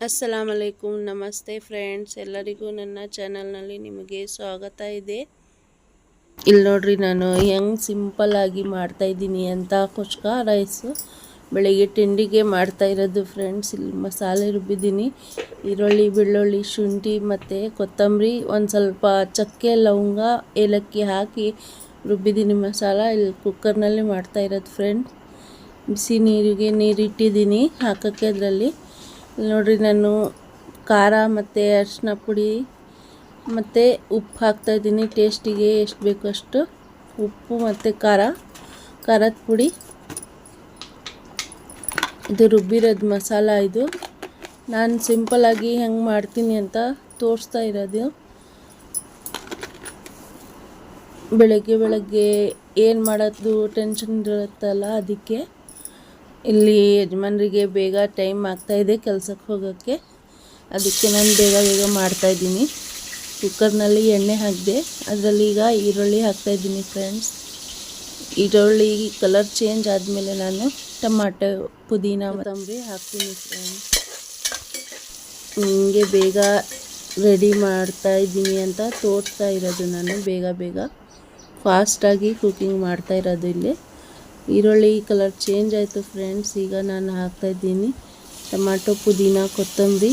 ಅಸ್ಸಲಾಮ್ ಅಲೈಕುಮ್, ನಮಸ್ತೆ ಫ್ರೆಂಡ್ಸ್. ಎಲ್ಲರಿಗೂ ನನ್ನ ಚಾನಲ್ನಲ್ಲಿ ನಿಮಗೆ ಸ್ವಾಗತ ಇದೆ. ಇಲ್ಲಿ ನೋಡ್ರಿ, ನಾನು ಹೆಂಗೆ ಸಿಂಪಲ್ಲಾಗಿ ಮಾಡ್ತಾಯಿದ್ದೀನಿ ಅಂತ ಕುಷ್ಕ ರೈಸು ಬೆಳಿಗ್ಗೆ ತಿಂಡಿಗೆ ಮಾಡ್ತಾ ಇರೋದು ಫ್ರೆಂಡ್ಸ್. ಇಲ್ಲಿ ಮಸಾಲೆ ರುಬ್ಬಿದ್ದೀನಿ. ಈರುಳ್ಳಿ, ಬೆಳ್ಳುಳ್ಳಿ, ಶುಂಠಿ ಮತ್ತು ಕೊತ್ತಂಬರಿ, ಒಂದು ಸ್ವಲ್ಪ ಚಕ್ಕೆ, ಲವಂಗ, ಏಲಕ್ಕಿ ಹಾಕಿ ರುಬ್ಬಿದ್ದೀನಿ ಮಸಾಲ. ಇಲ್ಲಿ ಕುಕ್ಕರ್ನಲ್ಲಿ ಮಾಡ್ತಾ ಇರೋದು ಫ್ರೆಂಡ್ಸ್. ಬಿಸಿ ನೀರಿಟ್ಟಿದ್ದೀನಿ ಹಾಕೋಕ್ಕೆ. ಅದರಲ್ಲಿ ನೋಡ್ರಿ, ನಾನು ಖಾರ ಮತ್ತು ಅರಿಶಿನ ಪುಡಿ ಮತ್ತು ಉಪ್ಪು ಹಾಕ್ತಾಯಿದ್ದೀನಿ. ಟೇಸ್ಟಿಗೆ ಎಷ್ಟು ಬೇಕು ಅಷ್ಟು ಉಪ್ಪು ಮತ್ತು ಖಾರದ ಪುಡಿ. ಇದು ರುಬ್ಬಿರೋದು ಮಸಾಲ. ಇದು ನಾನು ಸಿಂಪಲ್ಲಾಗಿ ಹೆಂಗೆ ಮಾಡ್ತೀನಿ ಅಂತ ತೋರಿಸ್ತಾ ಇರೋದು. ಬೆಳಗ್ಗೆ ಏನು ಮಾಡೋದು ಟೆನ್ಷನ್ ಇರುತ್ತಲ್ಲ, ಅದಕ್ಕೆ ಇಲ್ಲಿ ಯಜಮಾನರಿಗೆ ಬೇಗ ಟೈಮ್ ಆಗ್ತಾಯಿದೆ ಕೆಲಸಕ್ಕೆ ಹೋಗೋಕ್ಕೆ. ಅದಕ್ಕೆ ನಾನು ಬೇಗ ಮಾಡ್ತಾಯಿದ್ದೀನಿ. ಕುಕ್ಕರ್ನಲ್ಲಿ ಎಣ್ಣೆ ಹಾಕಿದೆ. ಅದರಲ್ಲಿ ಈಗ ಈರುಳ್ಳಿ ಹಾಕ್ತಾಯಿದ್ದೀನಿ ಫ್ರೆಂಡ್ಸ್. ಈರುಳ್ಳಿ ಕಲರ್ ಚೇಂಜ್ ಆದಮೇಲೆ ನಾನು ಟೊಮಾಟೊ, ಪುದೀನ, ಕೊತ್ತಂಬರಿ ಹಾಕ್ತೀನಿ ಫ್ರೆಂಡ್ಸ್. ಹಿಂಗೆ ಬೇಗ ರೆಡಿ ಮಾಡ್ತಾಯಿದ್ದೀನಿ ಅಂತ ತೋರಿಸ್ತಾ ಇರೋದು. ನಾನು ಬೇಗ ಫಾಸ್ಟಾಗಿ ಕುಕಿಂಗ್ ಮಾಡ್ತಾ ಇರೋದು. ಇಲ್ಲಿ ಈರುಳ್ಳಿ ಕಲರ್ ಚೇಂಜ್ ಆಯಿತು ಫ್ರೆಂಡ್ಸ್. ಈಗ ನಾನು ಹಾಕ್ತಾಯಿದ್ದೀನಿ ಟೊಮಾಟೊ, ಪುದೀನ, ಕೊತ್ತಂಬರಿ.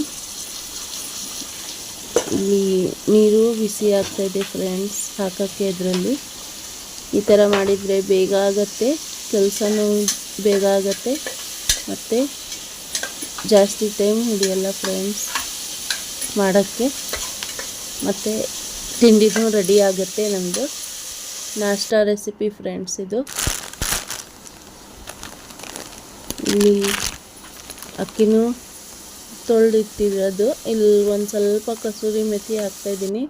ಇಲ್ಲಿ ನೀರು ಬಿಸಿ ಆಗ್ತಾಯಿದೆ ಫ್ರೆಂಡ್ಸ್ ಹಾಕೋಕ್ಕೆ. ಇದರಲ್ಲಿ ಈ ಥರ ಮಾಡಿದರೆ ಬೇಗ ಆಗುತ್ತೆ, ಕೆಲಸನೂ ಬೇಗ ಆಗುತ್ತೆ ಮತ್ತು ಜಾಸ್ತಿ ಟೈಮ್ ಹಿಡಿಯಲ್ಲ ಫ್ರೆಂಡ್ಸ್ ಮಾಡೋಕ್ಕೆ. ಮತ್ತು ತಿಂಡಿನೂ ರೆಡಿ ಆಗುತ್ತೆ. ನಮ್ಮದು ನಾಷ್ಟಾ ರೆಸಿಪಿ ಫ್ರೆಂಡ್ಸ್ ಇದು. ಇಲ್ಲಿ ಅಕ್ಕಿನೂ ತೊಳೆದಿಟ್ಟಿರೋದು. ಇಲ್ಲಿ ಒಂದು ಸ್ವಲ್ಪ ಕಸೂರಿ ಮೆಥಿ ಹಾಕ್ತಾಯಿದ್ದೀನಿ.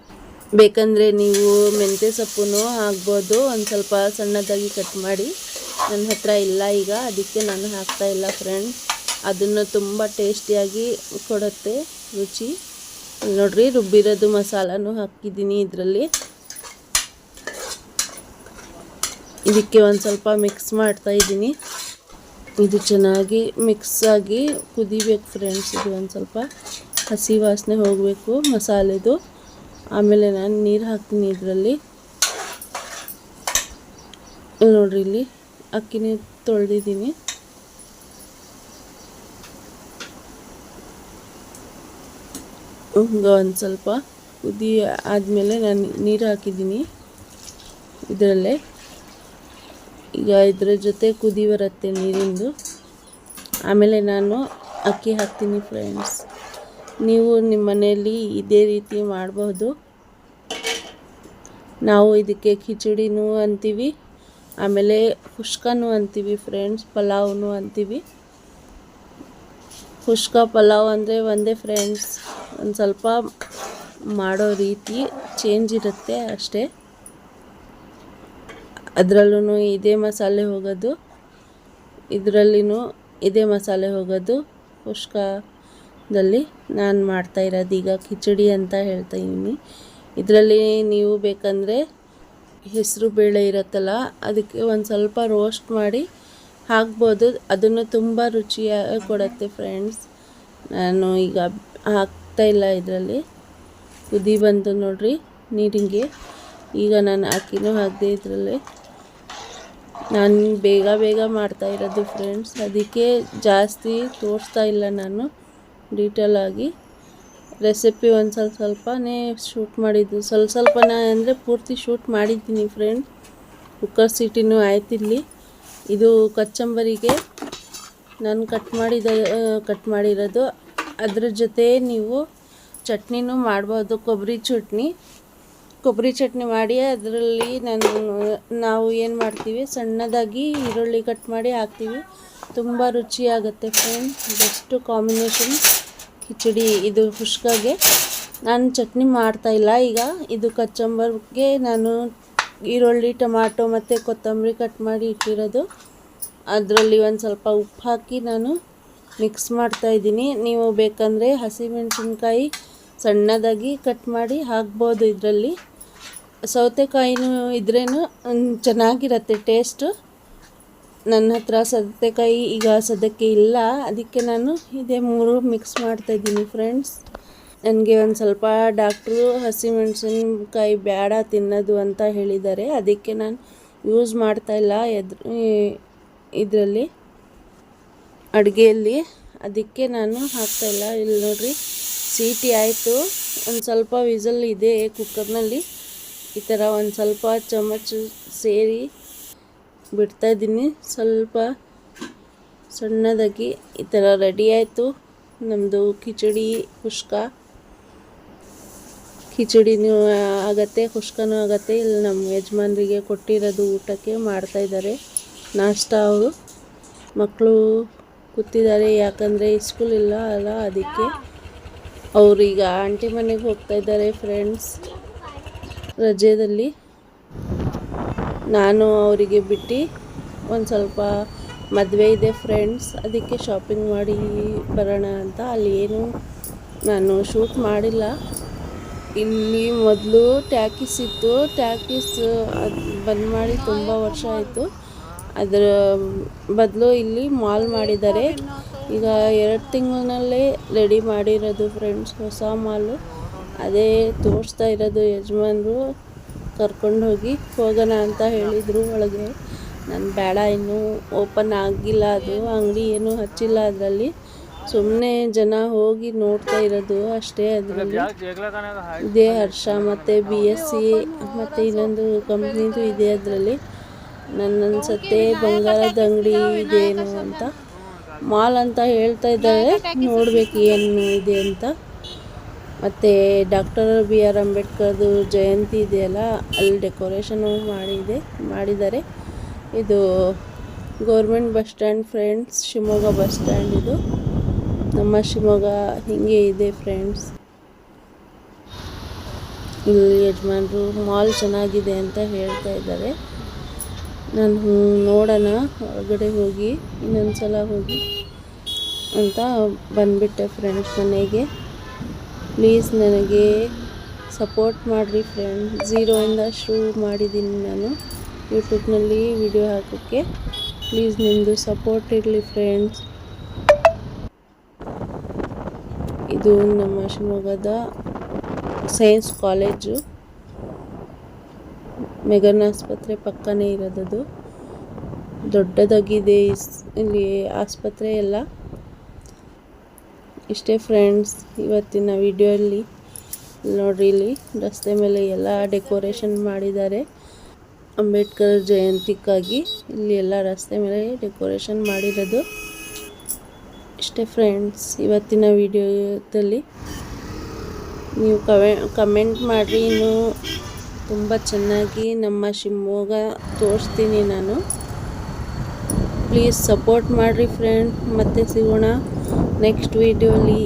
ಬೇಕಂದರೆ ನೀವು ಮೆಂತ್ಯ ಸೊಪ್ಪು ಹಾಕ್ಬೋದು, ಒಂದು ಸ್ವಲ್ಪ ಸಣ್ಣದಾಗಿ ಕಟ್ ಮಾಡಿ. ನನ್ನ ಹತ್ರ ಇಲ್ಲ ಈಗ, ಅದಕ್ಕೆ ನಾನು ಹಾಕ್ತಾಯಿಲ್ಲ ಫ್ರೆಂಡ್ಸ್. ಅದನ್ನು ತುಂಬ ಟೇಸ್ಟಿಯಾಗಿ ಕೊಡುತ್ತೆ ರುಚಿ. ನೋಡ್ರಿ, ರುಬ್ಬಿರೋದು ಮಸಾಲನೂ ಹಾಕಿದ್ದೀನಿ ಇದರಲ್ಲಿ. ಇದಕ್ಕೆ ಒಂದು ಸ್ವಲ್ಪ ಮಿಕ್ಸ್ ಮಾಡ್ತಾಯಿದ್ದೀನಿ. ಇದು ಚೆನ್ನಾಗಿ ಮಿಕ್ಸ್ ಆಗಿ ಕುದಿಬೇಕು ಫ್ರೆಂಡ್ಸ್. ಇದು ಒಂದು ಸ್ವಲ್ಪ ಹಸಿ ವಾಸನೆ ಹೋಗಬೇಕು ಮಸಾಲೆದು. ಆಮೇಲೆ ನಾನು ನೀರು ಹಾಕ್ತೀನಿ ಇದರಲ್ಲಿ. ನೋಡ್ರಿ, ಇಲ್ಲಿ ಅಕ್ಕಿನೇ ತೊಳೆದಿದ್ದೀನಿ. ಒಂದು ಸ್ವಲ್ಪ ಕುದಿ ಆದಮೇಲೆ ನಾನು ನೀರು ಹಾಕಿದ್ದೀನಿ ಇದರಲ್ಲೇ. ಈಗ ಇದರ ಜೊತೆ ಕುದಿ ಬರುತ್ತೆ ನೀರಿಂದು. ಆಮೇಲೆ ನಾನು ಅಕ್ಕಿ ಹಾಕ್ತೀನಿ ಫ್ರೆಂಡ್ಸ್. ನೀವು ನಿಮ್ಮ ಮನೆಯಲ್ಲಿ ಇದೇ ರೀತಿ ಮಾಡಬಹುದು. ನಾವು ಇದಕ್ಕೆ ಖಿಚಡಿನೂ ಅಂತೀವಿ, ಆಮೇಲೆ ಕುಷ್ಕನೂ ಅಂತೀವಿ ಫ್ರೆಂಡ್ಸ್, ಪಲಾವ್ನೂ ಅಂತೀವಿ. ಕುಷ್ಕ ಪಲಾವ್ ಅಂದರೆ ಒಂದೇ ಫ್ರೆಂಡ್ಸ್, ಒಂದು ಸ್ವಲ್ಪ ಮಾಡೋ ರೀತಿ ಚೇಂಜ್ ಇರುತ್ತೆ ಅಷ್ಟೇ. ಅದರಲ್ಲೂ ಇದೇ ಮಸಾಲೆ ಹೋಗೋದು, ಇದರಲ್ಲಿನೂ ಇದೇ ಮಸಾಲೆ ಹೋಗೋದು. ಕುಷ್ಕದಲ್ಲಿ ನಾನು ಮಾಡ್ತಾ ಇರೋದು ಈಗ ಕಿಚಡಿ ಅಂತ ಹೇಳ್ತಾಯಿದ್ದೀನಿ. ಇದರಲ್ಲಿ ನೀವು ಬೇಕಂದರೆ ಹೆಸರು ಬೇಳೆ ಇರುತ್ತಲ್ಲ, ಅದಕ್ಕೆ ಒಂದು ಸ್ವಲ್ಪ ರೋಸ್ಟ್ ಮಾಡಿ ಹಾಕ್ಬೋದು. ಅದನ್ನು ತುಂಬ ರುಚಿಯಾಗಿ ಕೊಡುತ್ತೆ ಫ್ರೆಂಡ್ಸ್. ನಾನು ಈಗ ಹಾಕ್ತಾಯಿಲ್ಲ ಇದರಲ್ಲಿ. ಕುದಿ ಬಂತು ನೋಡ್ರಿ ನೀರಿಗೆ. ಈಗ ನಾನು ಅಕ್ಕಿನೂ ಹಾಕಿದೆ ಇದರಲ್ಲಿ. ನಾನು ಬೇಗ ಮಾಡ್ತಾ ಇರೋದು ಫ್ರೆಂಡ್ಸ್, ಅದಕ್ಕೆ ಜಾಸ್ತಿ ತೋರಿಸ್ತಾ ಇಲ್ಲ ನಾನು ಡೀಟೇಲಾಗಿ. ರೆಸಿಪಿ ಒಂದು ಸ್ವಲ್ಪನೇ ಶೂಟ್ ಮಾಡಿದ್ದು, ಸ್ವಲ್ಪನೇ ಅಂದರೆ ಪೂರ್ತಿ ಶೂಟ್ ಮಾಡಿದ್ದೀನಿ ಫ್ರೆಂಡ್. ಕುಕ್ಕರ್ ಸೀಟಿನೂ ಆಯ್ತಿಲ್ಲಿ. ಇದು ಕಚ್ಚಂಬರಿಗೆ ನಾನು ಕಟ್ ಮಾಡಿರೋದು. ಅದ್ರ ಜೊತೆ ನೀವು ಚಟ್ನಿನೂ ಮಾಡ್ಬೋದು, ಕೊಬ್ಬರಿ ಚಟ್ನಿ ಮಾಡಿ. ಅದರಲ್ಲಿ ನಾವು ಏನು ಮಾಡ್ತೀವಿ, ಸಣ್ಣದಾಗಿ ಈರುಳ್ಳಿ ಕಟ್ ಮಾಡಿ ಹಾಕ್ತೀವಿ. ತುಂಬ ರುಚಿಯಾಗುತ್ತೆ ಫ್ರೆಂಡ್ಸ್. ಬೆಸ್ಟು ಕಾಂಬಿನೇಷನ್ ಕಿಚಡಿ ಇದು ಕುಷ್ಕಗೆ. ನಾನು ಚಟ್ನಿ ಮಾಡ್ತಾಯಿಲ್ಲ ಈಗ. ಇದು ಕಚ್ಚಂಬರ್ಗೆ ನಾನು ಈರುಳ್ಳಿ, ಟೊಮಾಟೊ ಮತ್ತು ಕೊತ್ತಂಬರಿ ಕಟ್ ಮಾಡಿ ಇಟ್ಟಿರೋದು. ಅದರಲ್ಲಿ ಒಂದು ಸ್ವಲ್ಪ ಉಪ್ಪು ಹಾಕಿ ನಾನು ಮಿಕ್ಸ್ ಮಾಡ್ತಾಯಿದ್ದೀನಿ. ನೀವು ಬೇಕಂದರೆ ಹಸಿಮೆಣಸಿನ್ಕಾಯಿ ಸಣ್ಣದಾಗಿ ಕಟ್ ಮಾಡಿ ಹಾಕ್ಬೋದು ಇದರಲ್ಲಿ. ಸೌತೆಕಾಯಿನೂ ಇದ್ರೇನು ಚೆನ್ನಾಗಿರುತ್ತೆ ಟೇಸ್ಟು. ನನ್ನ ಹತ್ರ ಸೌತೆಕಾಯಿ ಈಗ ಸದ್ಯಕ್ಕೆ ಇಲ್ಲ, ಅದಕ್ಕೆ ನಾನು ಇದೇ 3 ಮಿಕ್ಸ್ ಮಾಡ್ತಾಯಿದ್ದೀನಿ ಫ್ರೆಂಡ್ಸ್. ನನಗೆ ಒಂದು ಸ್ವಲ್ಪ ಡಾಕ್ಟ್ರು ಹಸಿಮೆಣಸಿನ್ಕಾಯಿ ಬೇಡ ತಿನ್ನೋದು ಅಂತ ಹೇಳಿದ್ದಾರೆ, ಅದಕ್ಕೆ ನಾನು ಯೂಸ್ ಮಾಡ್ತಾಯಿಲ್ಲ ಇದರಲ್ಲಿ ಅಡುಗೆಯಲ್ಲಿ, ಅದಕ್ಕೆ ನಾನು ಹಾಕ್ತಾಯಿಲ್ಲ. ಇಲ್ಲಿ ನೋಡಿರಿ, ಸೀಟಿ ಆಯಿತು, ಒಂದು ಸ್ವಲ್ಪ ವಿಸಲ್ ಇದೆ ಕುಕ್ಕರ್ನಲ್ಲಿ. ಈ ಥರ ಒಂದು ಸ್ವಲ್ಪ ಚಮಚ ಸೇರಿ ಬಿಡ್ತಾಯಿದ್ದೀನಿ, ಸ್ವಲ್ಪ ಸಣ್ಣದಾಗಿ. ಈ ಥರ ರೆಡಿ ಆಯಿತು ನಮ್ಮದು ಕಿಚಡಿ ಕುಷ್ಕ. ಕಿಚಡಿನೂ ಆಗತ್ತೆ, ಕುಷ್ಕನೂ ಆಗತ್ತೆ. ಇಲ್ಲಿ ನಮ್ಮ ಯಜಮಾನರಿಗೆ ಕೊಟ್ಟಿರೋದು ಊಟಕ್ಕೆ ಮಾಡ್ತಾಯಿದ್ದಾರೆ ನಾಷ್ಟ. ಅವರು ಮಕ್ಕಳು ಕೂತಿದ್ದಾರೆ, ಯಾಕಂದರೆ ಸ್ಕೂಲ್ ಇಲ್ಲ ಅಲ್ಲ, ಅದಕ್ಕೆ ಅವರೀಗ ಆಂಟಿ ಮನೆಗೆ ಹೋಗ್ತಾ ಇದ್ದಾರೆ ಫ್ರೆಂಡ್ಸ್ ರಜೆಯಲ್ಲಿ. ನಾನು ಅವರಿಗೆ ಬಿಟ್ಟು ಒಂದು ಸ್ವಲ್ಪ ಮದುವೆ ಇದೆ ಫ್ರೆಂಡ್ಸ್, ಅದಕ್ಕೆ ಶಾಪಿಂಗ್ ಮಾಡಿ ಬರೋಣ ಅಂತ. ಅಲ್ಲಿ ಏನು ನಾನು ಶೂಟ್ ಮಾಡಿಲ್ಲ. ಇಲ್ಲಿ ಮೊದಲು ಟ್ಯಾಕಿಸ್ ಇತ್ತು, ಟ್ಯಾಕಿಸ್ ಅದು ಬಂದ್ ಮಾಡಿ ತುಂಬ ವರ್ಷ ಆಯಿತು. ಅದರ ಬದಲು ಇಲ್ಲಿ ಮಾಲ್ ಮಾಡಿದ್ದಾರೆ. ಈಗ 2 ತಿಂಗಳಿನಲ್ಲೇ ರೆಡಿ ಮಾಡಿರೋದು ಫ್ರೆಂಡ್ಸ್, ಹೊಸ ಮಾಲು. ಅದೇ ತೋರಿಸ್ತಾ ಇರೋದು. ಯಜಮಾನರು ಕರ್ಕೊಂಡು ಹೋಗೋಣ ಅಂತ ಹೇಳಿದರು ಒಳಗೆ. ನಾನು ಬೇಡ, ಇನ್ನೂ ಓಪನ್ ಆಗಿಲ್ಲ, ಅದು ಅಂಗಡಿ ಏನೂ ಹಚ್ಚಿಲ್ಲ ಅದರಲ್ಲಿ, ಸುಮ್ಮನೆ ಜನ ಹೋಗಿ ನೋಡ್ತಾ ಇರೋದು ಅಷ್ಟೇ. ಅದರಲ್ಲಿ ಇದೇ ಹರ್ಷ ಮತ್ತು BSC ಮತ್ತು ಇನ್ನೊಂದು ಕಂಪ್ನಿದು ಇದೆ ಅದರಲ್ಲಿ. ನನ್ನ ಅನ್ಸತ್ತೆ ಬಂಗಾರದ ಅಂಗಡಿ ಇದೇನು ಅಂತ. ಮಾಲ್ ಅಂತ ಹೇಳ್ತಾ ಇದ್ದಾರೆ, ನೋಡಬೇಕು ಏನು ಇದೆ ಅಂತ. ಮತ್ತು ಡಾಕ್ಟರ್ BR ಅಂಬೇಡ್ಕರ್ದು ಜಯಂತಿ ಇದೆಯಲ್ಲ, ಅಲ್ಲಿ ಡೆಕೋರೇಷನು ಮಾಡಿದ್ದಾರೆ. ಇದು government bus stand friends, Shivamogga bus stand. ಇದು ನಮ್ಮ ಶಿವಮೊಗ್ಗ ಹೀಗೆ ಇದೆ ಫ್ರೆಂಡ್ಸ್. ಇಲ್ಲಿ ಯಜಮಾನರು ಮಾಲ್ ಚೆನ್ನಾಗಿದೆ ಅಂತ ಹೇಳ್ತಾ ಇದ್ದಾರೆ. ನಾನು ನೋಡೋಣ ಹೊರಗಡೆ ಹೋಗಿ, ಇನ್ನೊಂದು ಸಲ ಹೋಗಿ ಅಂತ ಬಂದುಬಿಟ್ಟೆ ಫ್ರೆಂಡ್ಸ್ ಮನೆಗೆ. ಪ್ಲೀಸ್ ನನಗೆ ಸಪೋರ್ಟ್ ಮಾಡಿರಿ ಫ್ರೆಂಡ್ಸ್. 0ಇಂದ ಶುರು ಮಾಡಿದ್ದೀನಿ ನಾನು ಯೂಟ್ಯೂಬ್ನಲ್ಲಿ ವಿಡಿಯೋ ಹಾಕೋಕ್ಕೆ. ಪ್ಲೀಸ್ ನಿಮ್ಮದು ಸಪೋರ್ಟ್ ಇರಲಿ ಫ್ರೆಂಡ್ಸ್. ಇದು ನಮ್ಮ ಶಿವಮೊಗ್ಗದ ಸೈನ್ಸ್ ಕಾಲೇಜು, ಮೆಗನ್ ಆಸ್ಪತ್ರೆ ಪಕ್ಕನೇ ಇರೋದದು. ದೊಡ್ಡದಾಗಿದೆ ಇಲ್ಲಿ ಆಸ್ಪತ್ರೆ ಎಲ್ಲ. ಇಷ್ಟೇ ಫ್ರೆಂಡ್ಸ್ ಇವತ್ತಿನ ವಿಡಿಯೋಲ್ಲಿ. ನೋಡ್ರಿ, ಇಲ್ಲಿ ರಸ್ತೆ ಮೇಲೆ ಎಲ್ಲ ಡೆಕೋರೇಷನ್ ಮಾಡಿದ್ದಾರೆ ಅಂಬೇಡ್ಕರ್ ಜಯಂತಿಗಾಗಿ. ಇಲ್ಲಿ ಎಲ್ಲ ರಸ್ತೆ ಮೇಲೆ ಡೆಕೋರೇಷನ್ ಮಾಡಿರೋದು. ಇಷ್ಟೇ ಫ್ರೆಂಡ್ಸ್ ಇವತ್ತಿನ ವಿಡಿಯೋದಲ್ಲಿ. ನೀವು ಕಮೆಂಟ್ ಮಾಡಿರಿ, ಇನ್ನೂ ತುಂಬ ಚೆನ್ನಾಗಿ ನಮ್ಮ ಶಿವಮೊಗ್ಗ ತೋರಿಸ್ತೀನಿ ನಾನು. ಪ್ಲೀಸ್ ಸಪೋರ್ಟ್ ಮಾಡಿರಿ ಫ್ರೆಂಡ್. ಮತ್ತೆ ಸಿಗೋಣ ನೆಕ್ಸ್ಟ್ ವಿಡಿಯೋಲಿ.